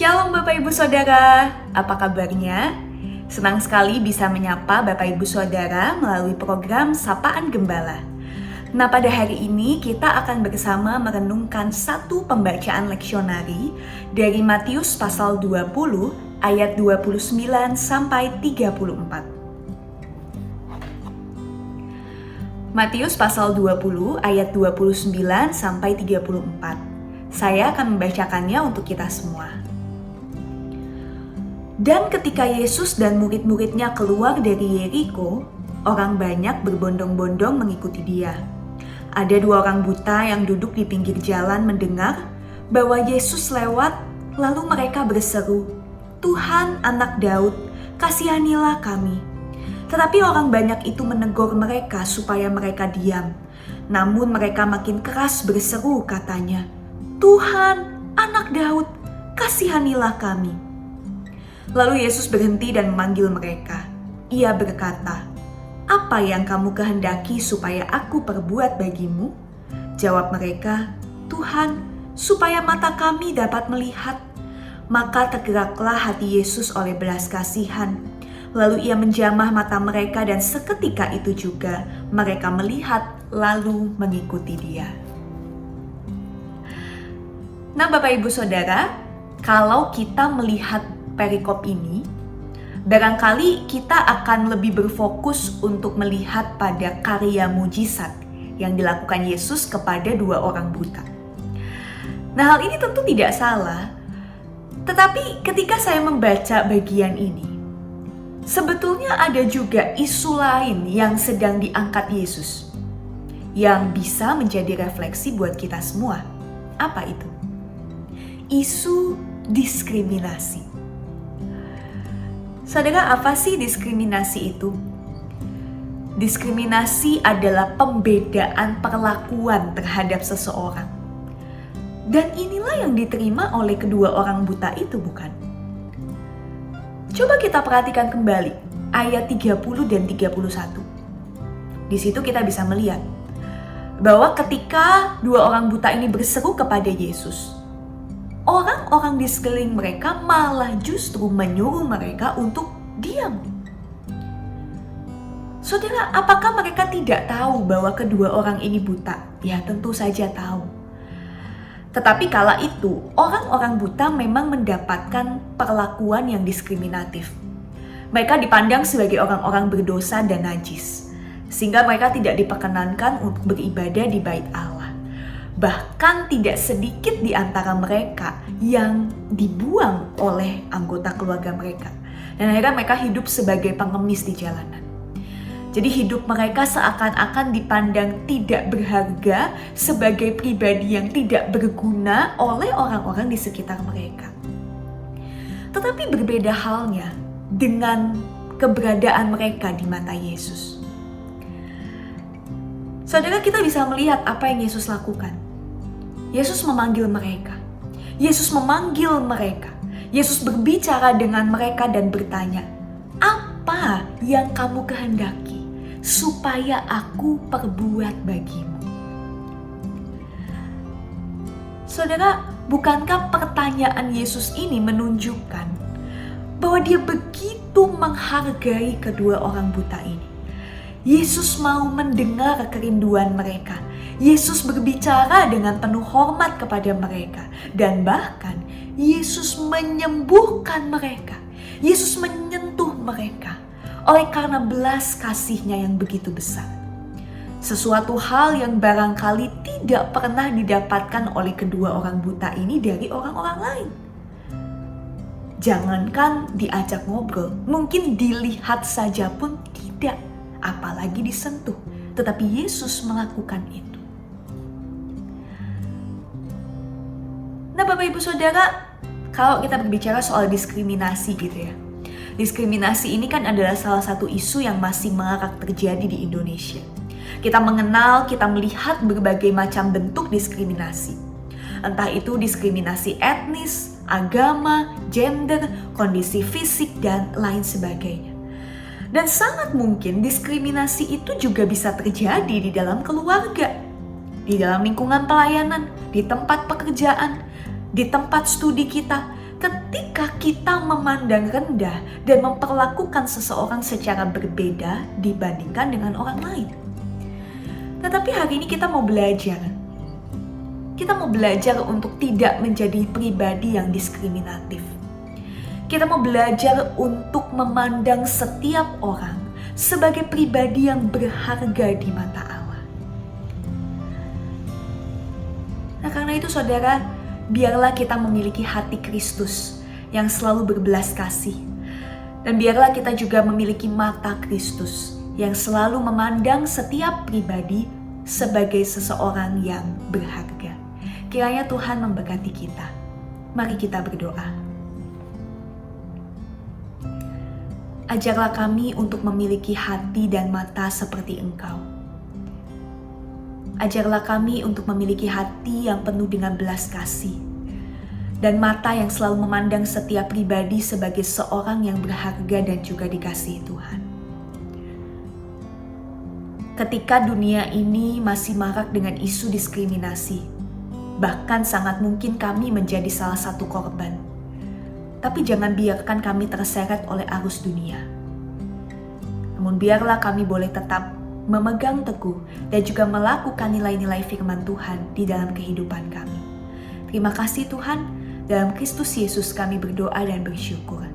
Shalom Bapak Ibu Saudara, apa kabarnya? Senang sekali bisa menyapa Bapak Ibu Saudara melalui program Sapaan Gembala. Nah, pada hari ini kita akan bersama merenungkan satu pembacaan leksionari dari Matius pasal 20 ayat 29 sampai 34. Matius pasal 20 ayat 29 sampai 34. Saya akan membacakannya untuk kita semua. Dan ketika Yesus dan murid-muridnya keluar dari Yeriko, orang banyak berbondong-bondong mengikuti dia. Ada dua orang buta yang duduk di pinggir jalan mendengar bahwa Yesus lewat, lalu mereka berseru, "Tuhan, Anak Daud, kasihanilah kami." Tetapi orang banyak itu menegur mereka supaya mereka diam. Namun mereka makin keras berseru katanya, "Tuhan, Anak Daud, kasihanilah kami." Lalu Yesus berhenti dan memanggil mereka. Ia berkata, "Apa yang kamu kehendaki supaya aku perbuat bagimu?" Jawab mereka, "Tuhan, supaya mata kami dapat melihat." Maka tergeraklah hati Yesus oleh belas kasihan. Lalu ia menjamah mata mereka dan seketika itu juga mereka melihat lalu mengikuti dia. Nah Bapak Ibu Saudara, kalau kita melihat perikop ini, barangkali kita akan lebih berfokus untuk melihat pada karya mujizat yang dilakukan Yesus kepada dua orang buta. Nah, hal ini tentu tidak salah, tetapi ketika saya membaca bagian ini, sebetulnya ada juga isu lain yang sedang diangkat Yesus, yang bisa menjadi refleksi buat kita semua. Apa itu? Isu diskriminasi. Saudara, apa sih diskriminasi itu? Diskriminasi adalah pembedaan perlakuan terhadap seseorang. Dan inilah yang diterima oleh kedua orang buta itu, bukan? Coba kita perhatikan kembali ayat 30 dan 31. Di situ kita bisa melihat bahwa ketika dua orang buta ini berseru kepada Yesus, orang-orang di sekeliling mereka malah justru menyuruh mereka untuk diam. Saudara, apakah mereka tidak tahu bahwa kedua orang ini buta? Ya, tentu saja tahu. Tetapi kala itu, orang-orang buta memang mendapatkan perlakuan yang diskriminatif. Mereka dipandang sebagai orang-orang berdosa dan najis, sehingga mereka tidak diperkenankan untuk beribadah di bait Allah. Bahkan tidak sedikit di antara mereka yang dibuang oleh anggota keluarga mereka. Dan akhirnya mereka hidup sebagai pengemis di jalanan. Jadi hidup mereka seakan-akan dipandang tidak berharga sebagai pribadi yang tidak berguna oleh orang-orang di sekitar mereka. Tetapi berbeda halnya dengan keberadaan mereka di mata Yesus. Saudara, kita bisa melihat apa yang Yesus lakukan. Yesus memanggil mereka. Yesus memanggil mereka. Yesus berbicara dengan mereka dan bertanya, "Apa yang kamu kehendaki supaya aku perbuat bagimu?" Saudara, bukankah pertanyaan Yesus ini menunjukkan bahwa dia begitu menghargai kedua orang buta ini? Yesus mau mendengar kerinduan mereka. Yesus berbicara dengan penuh hormat kepada mereka. Dan bahkan Yesus menyembuhkan mereka. Yesus menyentuh mereka oleh karena belas kasih-Nya yang begitu besar. Sesuatu hal yang barangkali tidak pernah didapatkan oleh kedua orang buta ini dari orang-orang lain. Jangankan diajak ngobrol, mungkin dilihat saja pun tidak. Apalagi disentuh, tetapi Yesus melakukan itu. Nah Bapak Ibu Saudara, kalau kita berbicara soal diskriminasi gitu ya, diskriminasi ini kan adalah salah satu isu yang masih marak terjadi di Indonesia. Kita mengenal, kita melihat berbagai macam bentuk diskriminasi. Entah itu diskriminasi etnis, agama, gender, kondisi fisik, dan lain sebagainya. Dan sangat mungkin diskriminasi itu juga bisa terjadi di dalam keluarga, di dalam lingkungan pelayanan, di tempat pekerjaan, di tempat studi kita, ketika kita memandang rendah dan memperlakukan seseorang secara berbeda dibandingkan dengan orang lain. Tetapi hari ini kita mau belajar. Kita mau belajar untuk tidak menjadi pribadi yang diskriminatif. Kita mau belajar untuk memandang setiap orang sebagai pribadi yang berharga di mata Allah. Nah, karena itu saudara, biarlah kita memiliki hati Kristus yang selalu berbelas kasih. Dan biarlah kita juga memiliki mata Kristus yang selalu memandang setiap pribadi sebagai seseorang yang berharga. Kiranya Tuhan memberkati kita. Mari kita berdoa. Ajarlah kami untuk memiliki hati dan mata seperti Engkau. Ajarlah kami untuk memiliki hati yang penuh dengan belas kasih dan mata yang selalu memandang setiap pribadi sebagai seorang yang berharga dan juga dikasihi Tuhan. Ketika dunia ini masih marak dengan isu diskriminasi, bahkan sangat mungkin kami menjadi salah satu korban. Tapi jangan biarkan kami terseret oleh arus dunia. Namun biarlah kami boleh tetap memegang teguh dan juga melakukan nilai-nilai firman Tuhan di dalam kehidupan kami. Terima kasih Tuhan, dalam Kristus Yesus kami berdoa dan bersyukur.